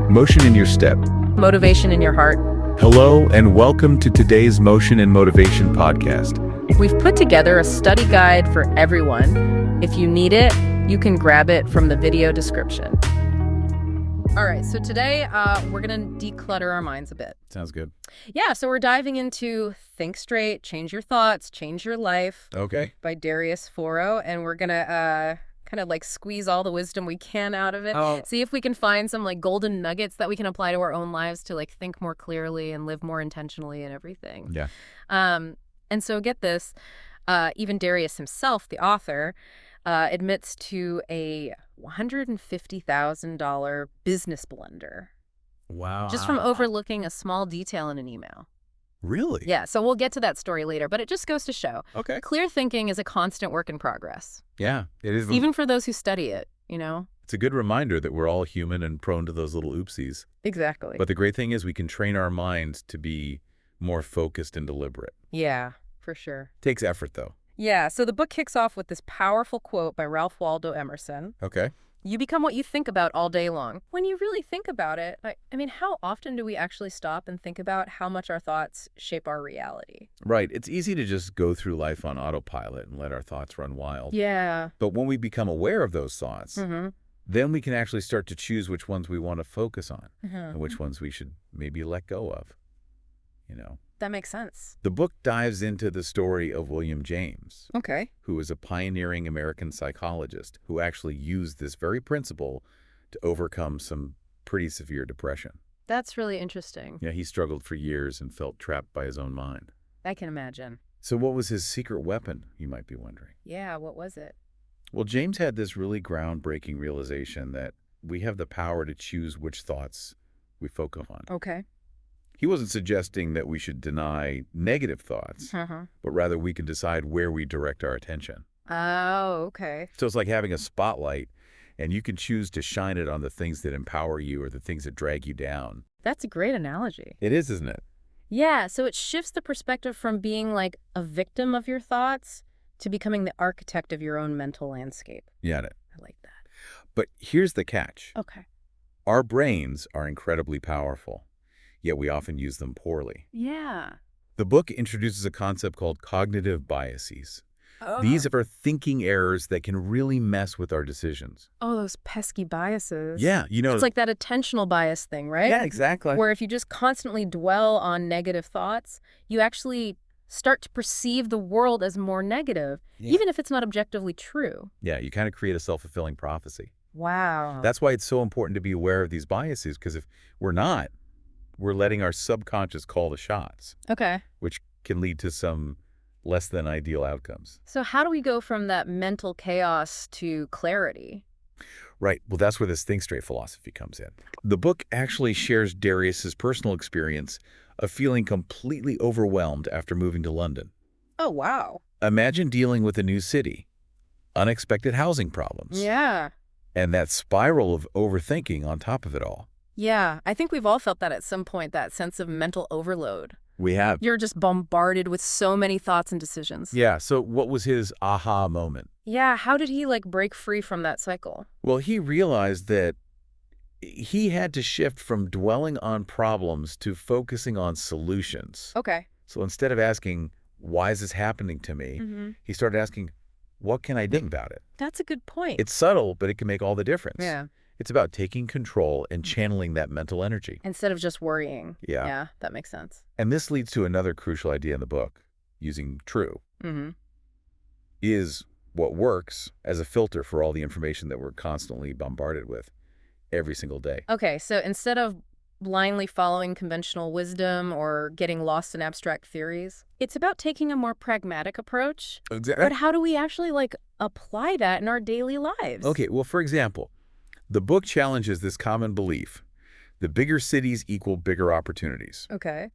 Motion in your step. Motivation in your heart. Hello, and welcome to today's Motion and Motivation podcast. We've put together a study guide for everyone. If you need it, you can grab it from the video description. All right, so today we're going to declutter our minds a bit. Sounds good. Yeah, so we're diving into Think Straight, Change Your Thoughts, Change Your Life Okay. by Darius Foro, and we're going to kind of like squeeze all the wisdom we can out of it. See if we can find some like golden nuggets that we can apply to our own lives to like think more clearly and live more intentionally and everything. Yeah. And so get this, even Darius himself, the author, admits to a $150,000 business blunder. Wow. Just from overlooking a small detail in an email. Really? Yeah, so we'll get to that story later, but it just goes to show. Okay. Clear thinking is a constant work in progress. Yeah, it is. Even for those who study it, you know? It's a good reminder that we're all human and prone to those little oopsies. Exactly. But the great thing is we can train our minds to be more focused and deliberate. Yeah, for sure. Takes effort, though. Yeah, so the book kicks off with this powerful quote by Ralph Waldo Emerson. Okay. You become what you think about all day long. When you really think about it, I mean, how often do we actually stop and think about how much our thoughts shape our reality? Right. It's easy to just go through life on autopilot and let our thoughts run wild. Yeah. But when we become aware of those thoughts, then we can actually start to choose which ones we want to focus on and which ones we should maybe let go of, you know. That makes sense. The book dives into the story of William James, Okay. who was a pioneering American psychologist who actually used this very principle to overcome some pretty severe depression. That's really interesting. Yeah, he struggled for years and felt trapped by his own mind. I can imagine. So what was his secret weapon, you might be wondering? Yeah, what was it? Well, James had this really groundbreaking realization that we have the power to choose which thoughts we focus on. Okay. He wasn't suggesting that we should deny negative thoughts, but rather we can decide where we direct our attention. Oh, okay. So it's like having a spotlight, and you can choose to shine it on the things that empower you or the things that drag you down. That's a great analogy. It is, isn't it? Yeah, so it shifts the perspective from being like a victim of your thoughts to becoming the architect of your own mental landscape. Yeah. I like that. But here's the catch. Okay. Our brains are incredibly powerful, yet we often use them poorly. Yeah. The book introduces a concept called cognitive biases. These are thinking errors that can really mess with our decisions. Oh, those pesky biases. Yeah, you know. It's like that attentional bias thing, right? Yeah, exactly. Where if you just constantly dwell on negative thoughts, you actually start to perceive the world as more negative, even if it's not objectively true. Yeah, you kind of create a self-fulfilling prophecy. Wow. That's why it's so important to be aware of these biases, because if we're not, we're letting our subconscious call the shots, Okay. which can lead to some less than ideal outcomes. So how do we go from that mental chaos to clarity? Right. Well, that's where this Think Straight philosophy comes in. The book actually shares Darius's personal experience of feeling completely overwhelmed after moving to London. Oh, wow. Imagine dealing with a new city, unexpected housing problems, Yeah. and that spiral of overthinking on top of it all. Yeah. I think we've all felt that at some point, that sense of mental overload. We have. You're just bombarded with so many thoughts and decisions. Yeah. So what was his aha moment? Yeah. How did he like break free from that cycle? Well, he realized that he had to shift from dwelling on problems to focusing on solutions. Okay. So instead of asking, why is this happening to me? He started asking, what can I do about it? That's a good point. It's subtle, but it can make all the difference. Yeah. It's about taking control and channeling that mental energy. Instead of just worrying. Yeah. Yeah, that makes sense. And this leads to another crucial idea in the book, using true, is what works as a filter for all the information that we're constantly bombarded with every single day. Okay, so instead of blindly following conventional wisdom or getting lost in abstract theories, it's about taking a more pragmatic approach. Exactly. But how do we actually like apply that in our daily lives? Okay, well, for example, the book challenges this common belief: the bigger cities equal bigger opportunities. Okay.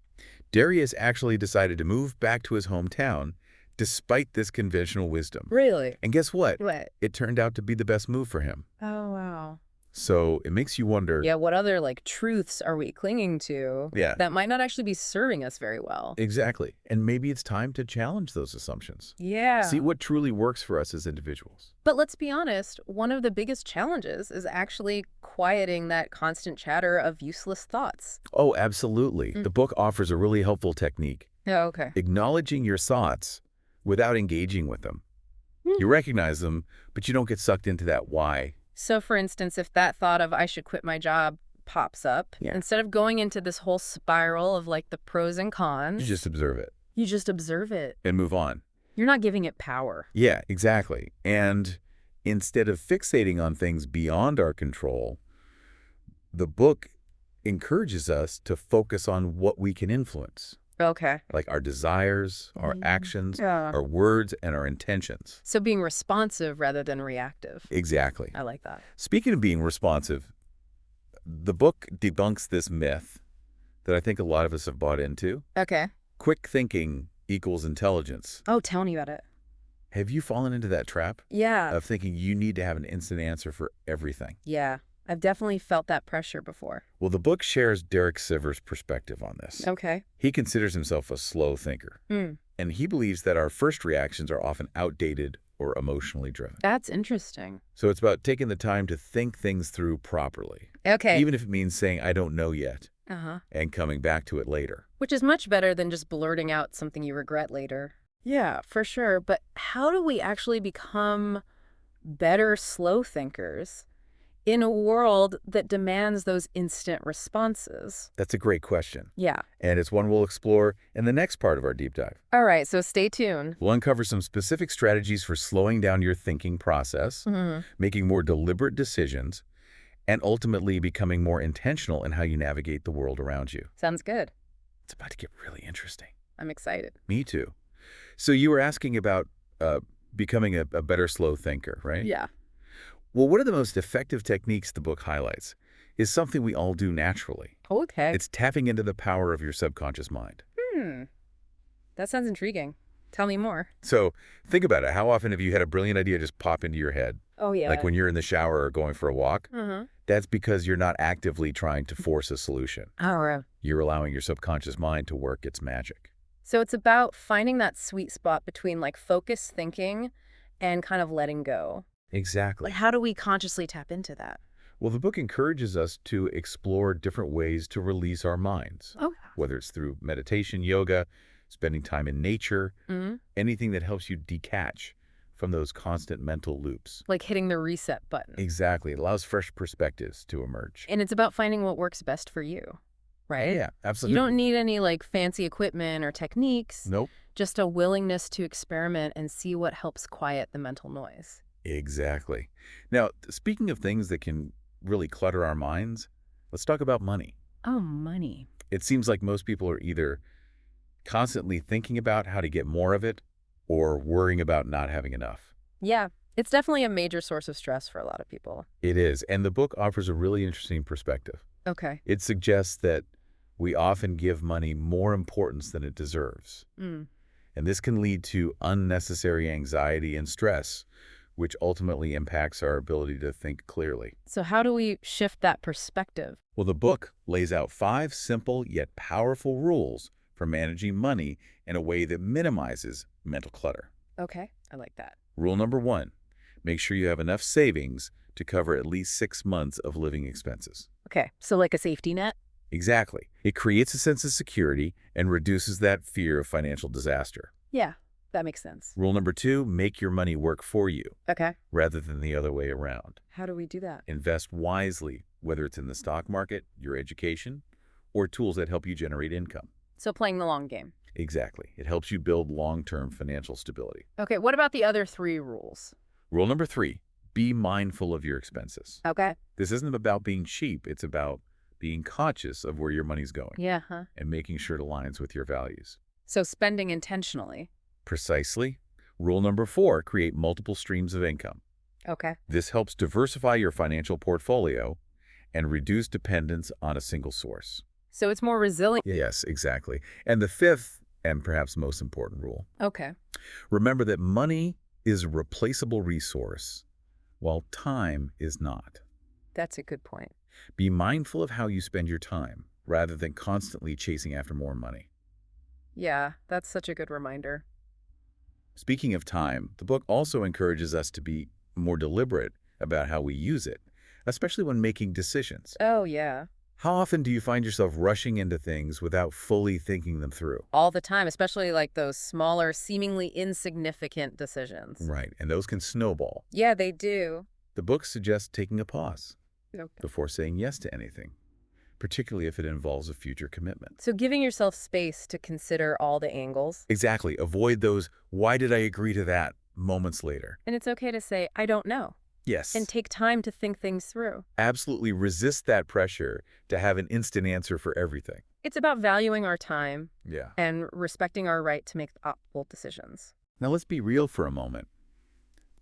Darius actually decided to move back to his hometown despite this conventional wisdom. Really? And guess what? What? It turned out to be the best move for him. Oh, wow. So it makes you wonder. Yeah, what other, like, truths are we clinging to Yeah, that might not actually be serving us very well? exactly. And maybe it's time to challenge those assumptions. See Yeah. what truly works for us as individuals. But let's be honest, one of the biggest challenges is actually quieting that constant chatter of useless thoughts. Oh, absolutely. Mm. The book offers a really helpful technique. Oh, okay. Acknowledging your thoughts without engaging with them. Hmm. You recognize them, but you don't get sucked into that why. So, for instance, if that thought of I should quit my job pops up, Yeah. instead of going into this whole spiral of like the pros and You cons, just observe it you just observe it. and move on. You're not giving it power. Yeah, exactly. And instead of fixating on things beyond our control, the book encourages us to focus on what we can influence, Okay. like our desires, our actions, Yeah. our words, and our intentions. So being responsive rather than reactive. Exactly. I like that. Speaking of being responsive, the book debunks this myth that I think a lot of us have bought into. Okay. Quick thinking equals intelligence. Oh, tell me about it. Have you fallen into that trap Yeah. of thinking you need to have an instant answer for everything? Yeah. I've definitely felt that pressure before. Well, the book shares Derek Sivers' perspective on this. Okay. He considers himself a slow thinker, and he believes that our first reactions are often outdated or emotionally driven. That's interesting. So it's about taking the time to think things through properly, Okay. even if it means saying, I don't know yet, Uh-huh. and coming back to it later. Which is much better than just blurting out something you regret later. Yeah, for sure. But how do we actually become better slow thinkers in a world that demands those instant responses? That's a great question, Yeah. and it's one we'll explore in the next part of our deep dive. All right, so stay tuned. We'll uncover some specific strategies for slowing down your thinking process, making more deliberate decisions, and ultimately becoming more intentional in how you navigate the world around you. Sounds good. It's about to get really interesting. I'm excited. Me too. So you were asking about becoming a better slow thinker, right? Yeah. Well, one of the most effective techniques the book highlights is something we all do naturally. Okay. It's tapping into the power of your subconscious mind. That sounds intriguing. Tell me more. So think about it. How often have you had a brilliant idea just pop into your head? Oh, yeah. Like when you're in the shower or going for a walk? That's because you're not actively trying to force a solution. All right. You're allowing your subconscious mind to work its magic. So it's about finding that sweet spot between like focused thinking and kind of letting go. Exactly. Like, how do we consciously tap into that? Well, the book encourages us to explore different ways to release our minds, Oh. whether it's through meditation, yoga, spending time in nature, Mm-hmm. anything that helps you detach from those constant mental loops. Like hitting the reset button. Exactly. It allows fresh perspectives to emerge. And it's about finding what works best for you, right? Yeah, absolutely. You don't need any like fancy equipment or techniques. Nope. Just a willingness to experiment and see what helps quiet the mental noise. Exactly. Now, speaking of things that can really clutter our minds, let's talk about money. Oh, money. It seems like most people are either constantly thinking about how to get more of it or worrying about not having enough. Yeah, it's definitely a major source of stress for a lot of people. It is, and the book offers a really interesting perspective. Okay. It suggests that we often give money more importance than it deserves. Mm. And this can lead to unnecessary anxiety and stress, which ultimately impacts our ability to think clearly. So how do we shift that perspective? Well, the book lays out 5 simple yet powerful rules for managing money in a way that minimizes mental clutter. Okay, I like that. Rule number 1, make sure you have enough savings to cover at least 6 months of living expenses. Okay, so like a safety net? Exactly. It creates a sense of security and reduces that fear of financial disaster. Yeah, that makes sense. Rule number 2, make your money work for you Okay. rather than the other way around. How do we do that? Invest wisely, whether it's in the stock market, your education, or tools that help you generate income. So playing the long game. Exactly. It helps you build long-term financial stability. Okay, what about the other 3 rules? Rule number 3, be mindful of your expenses. Okay. This isn't about being cheap. It's about being conscious of where your money's going Yeah, huh? and making sure it aligns with your values. So spending intentionally. Precisely. Rule number 4, create multiple streams of income. Okay. This helps diversify your financial portfolio and reduce dependence on a single source. So it's more resilient. Yes, exactly. And the 5th, and perhaps most important rule, Okay. remember that money is a replaceable resource, while time is not. That's a good point. Be mindful of how you spend your time, rather than constantly chasing after more money. Yeah, that's such a good reminder. Speaking of time, the book also encourages us to be more deliberate about how we use it, especially when making decisions. Oh, yeah. How often do you find yourself rushing into things without fully thinking them through? All the time, especially like those smaller, seemingly insignificant decisions. Right, and those can snowball. Yeah, they do. The book suggests taking a pause Okay. before saying yes to anything, particularly if it involves a future commitment. So giving yourself space to consider all the angles. Exactly. Avoid those, why did I agree to that, moments later. And it's okay to say, I don't know, and Yes, take time to think things through. absolutely resist that pressure to have an instant answer for everything. It's about valuing our time Yeah. and respecting our right to make thoughtful decisions. Now let's be real for a moment.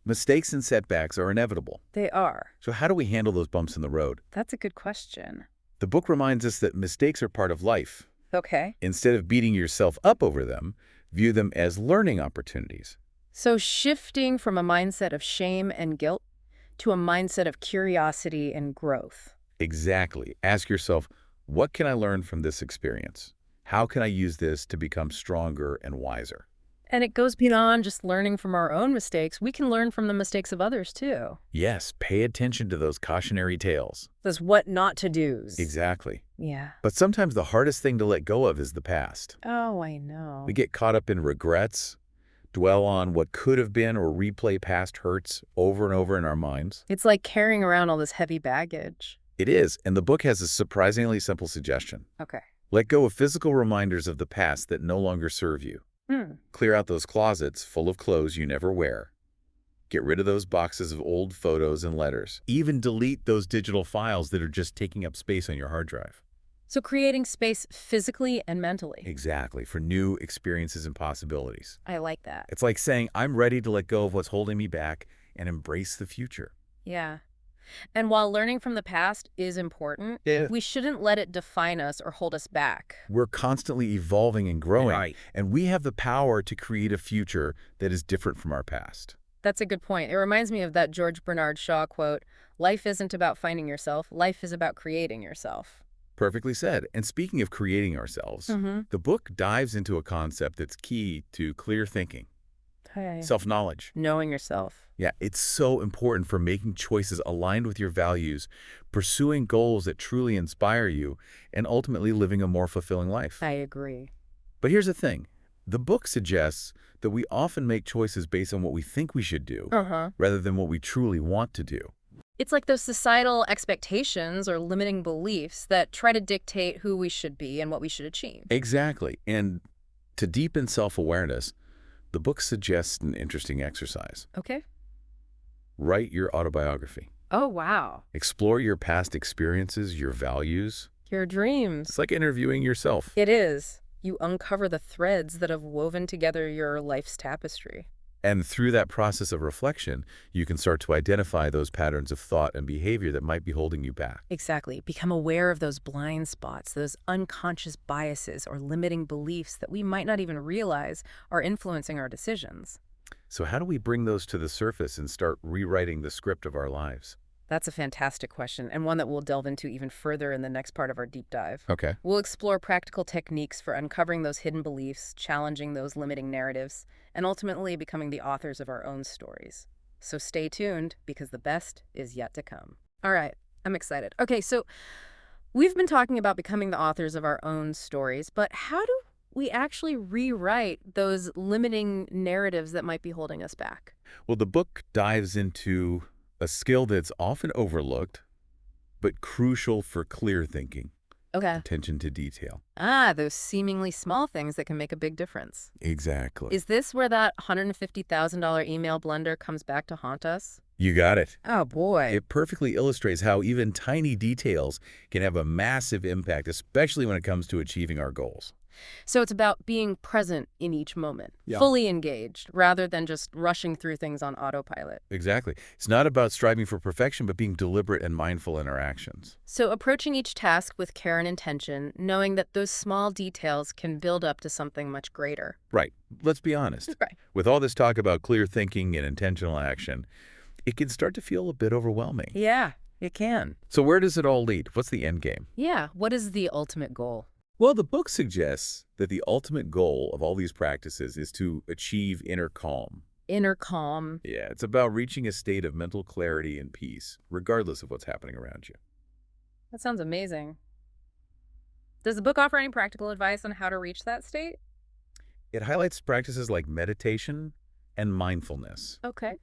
Mistakes and setbacks are inevitable. They are. So how do we handle those bumps in the road? That's a good question. The book reminds us that mistakes are part of life. Okay. Instead of beating yourself up over them, view them as learning opportunities. So shifting from a mindset of shame and guilt to a mindset of curiosity and growth. Exactly. Ask yourself, what can I learn from this experience? How can I use this to become stronger and wiser? And it goes beyond just learning from our own mistakes. We can learn from the mistakes of others, too. Yes, pay attention to those cautionary tales. Those what not to do's. Exactly. Yeah. But sometimes the hardest thing to let go of is the past. Oh, I know. We get caught up in regrets, dwell on what could have been, or replay past hurts over and over in our minds. It's like carrying around all this heavy baggage. It is, and the book has a surprisingly simple suggestion. Okay. Let go of physical reminders of the past that no longer serve you. Clear out those closets full of clothes you never wear. Get rid of those boxes of old photos and letters. Even delete those digital files that are just taking up space on your hard drive. So creating space physically and mentally. Exactly, for new experiences and possibilities. I like that. It's like saying, I'm ready to let go of what's holding me back and embrace the future. Yeah. And while learning from the past is important, we shouldn't let it define us or hold us back. We're constantly evolving and growing, Right. and we have the power to create a future that is different from our past. That's a good point. It reminds me of that George Bernard Shaw quote, life isn't about finding yourself, life is about creating yourself. Perfectly said. And speaking of creating ourselves, the book dives into a concept that's key to clear thinking, self-knowledge. Knowing yourself. Yeah, it's so important for making choices aligned with your values, pursuing goals that truly inspire you, and ultimately living a more fulfilling life. I agree. But here's the thing. The book suggests that we often make choices based on what we think we should do, rather than what we truly want to do. It's like those societal expectations or limiting beliefs that try to dictate who we should be and what we should achieve. Exactly. And to deepen self-awareness, the book suggests an interesting exercise. Okay. Write your autobiography. Oh, wow. Explore your past experiences, your values. Your dreams. It's like interviewing yourself. It is. You uncover the threads that have woven together your life's tapestry. And through that process of reflection, you can start to identify those patterns of thought and behavior that might be holding you back. Exactly. Become aware of those blind spots, those unconscious biases or limiting beliefs that we might not even realize are influencing our decisions. So how do we bring those to the surface and start rewriting the script of our lives? That's a fantastic question, and one that we'll delve into even further in the next part of our deep dive. Okay. We'll explore practical techniques for uncovering those hidden beliefs, challenging those limiting narratives, and ultimately becoming the authors of our own stories. So stay tuned, because the best is yet to come. All right, I'm excited. Okay, so we've been talking about becoming the authors of our own stories, but how do we actually rewrite those limiting narratives that might be holding us back? Well, the book dives into a skill that's often overlooked, but crucial for clear thinking. Okay. Attention to detail. Ah, those seemingly small things that can make a big difference. Exactly. Is this where that $150,000 email blunder comes back to haunt us? You got it. Oh, boy. It perfectly illustrates how even tiny details can have a massive impact, especially when it comes to achieving our goals. So it's about being present in each moment, Yeah. fully engaged, rather than just rushing through things on autopilot. Exactly. It's not about striving for perfection, but being deliberate and mindful in our actions. So approaching each task with care and intention, knowing that those small details can build up to something much greater. Right. Let's be honest. Right. With all this talk about clear thinking and intentional action, it can start to feel a bit overwhelming. Yeah. It can. So where does it all lead? What's the end game? Yeah, what is the ultimate goal? Well, the book suggests that the ultimate goal of all these practices is to achieve inner calm. Inner calm. Yeah, it's about reaching a state of mental clarity and peace, regardless of what's happening around you. That sounds amazing. Does the book offer any practical advice on how to reach that state? It highlights practices like meditation and mindfulness, Okay.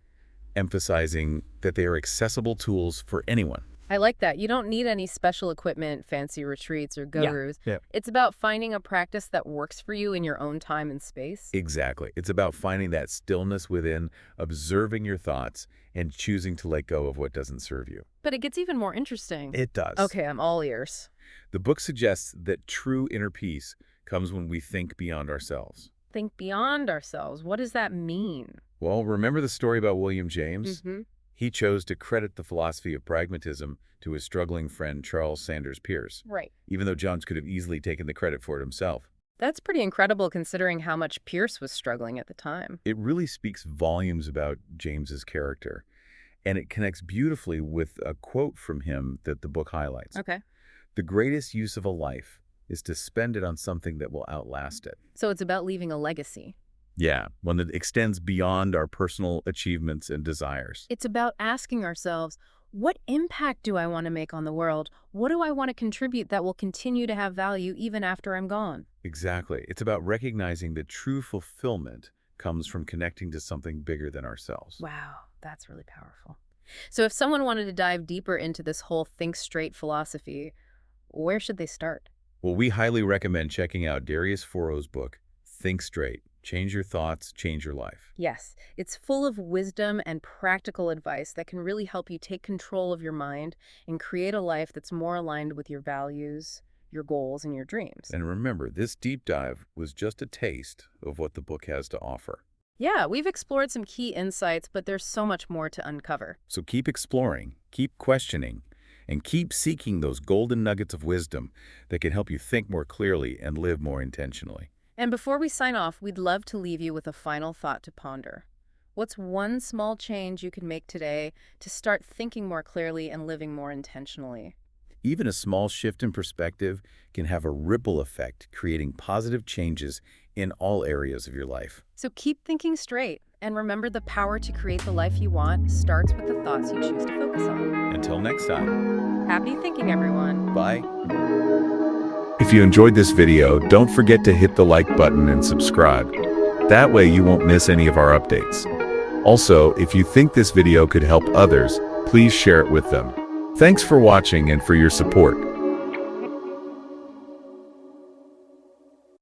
emphasizing that they are accessible tools for anyone. I like that. You don't need any special equipment, fancy retreats, or gurus. Yeah. It's about finding a practice that works for you in your own time and space. Exactly. It's about finding that stillness within, observing your thoughts, and choosing to let go of what doesn't serve you. But it gets even more interesting. It does. Okay, I'm all ears. The book suggests that true inner peace comes when we think beyond ourselves. Think beyond ourselves. What does that mean? Well, remember the story about William James? Mm-hmm. He chose to credit the philosophy of pragmatism to his struggling friend Charles Sanders Peirce, Right. even though Johns could have easily taken the credit for it himself. That's pretty incredible considering how much Peirce was struggling at the time. It really speaks volumes about James's character, and it connects beautifully with a quote from him that the book highlights. Okay. The greatest use of a life is to spend it on something that will outlast it. So it's about leaving a legacy. Yeah, one that extends beyond our personal achievements and desires. It's about asking ourselves, what impact do I want to make on the world? What do I want to contribute that will continue to have value even after I'm gone? Exactly. It's about recognizing that true fulfillment comes from connecting to something bigger than ourselves. Wow, that's really powerful. So if someone wanted to dive deeper into this whole think straight philosophy, where should they start? Well, we highly recommend checking out Darius Foro's book, Think Straight. Change your thoughts, change your life. Yes, it's full of wisdom and practical advice that can really help you take control of your mind and create a life that's more aligned with your values, your goals, and your dreams. And remember, this deep dive was just a taste of what the book has to offer. Yeah, we've explored some key insights, but there's so much more to uncover. So keep exploring, keep questioning, and keep seeking those golden nuggets of wisdom that can help you think more clearly and live more intentionally. And before we sign off, we'd love to leave you with a final thought to ponder. What's one small change you can make today to start thinking more clearly and living more intentionally? Even a small shift in perspective can have a ripple effect, creating positive changes in all areas of your life. So keep thinking straight, and remember the power to create the life you want starts with the thoughts you choose to focus on. Until next time. Happy thinking, everyone. Bye. If you enjoyed this video, don't forget to hit the like button and subscribe. That way you won't miss any of our updates. Also, if you think this video could help others, please share it with them. Thanks for watching and for your support.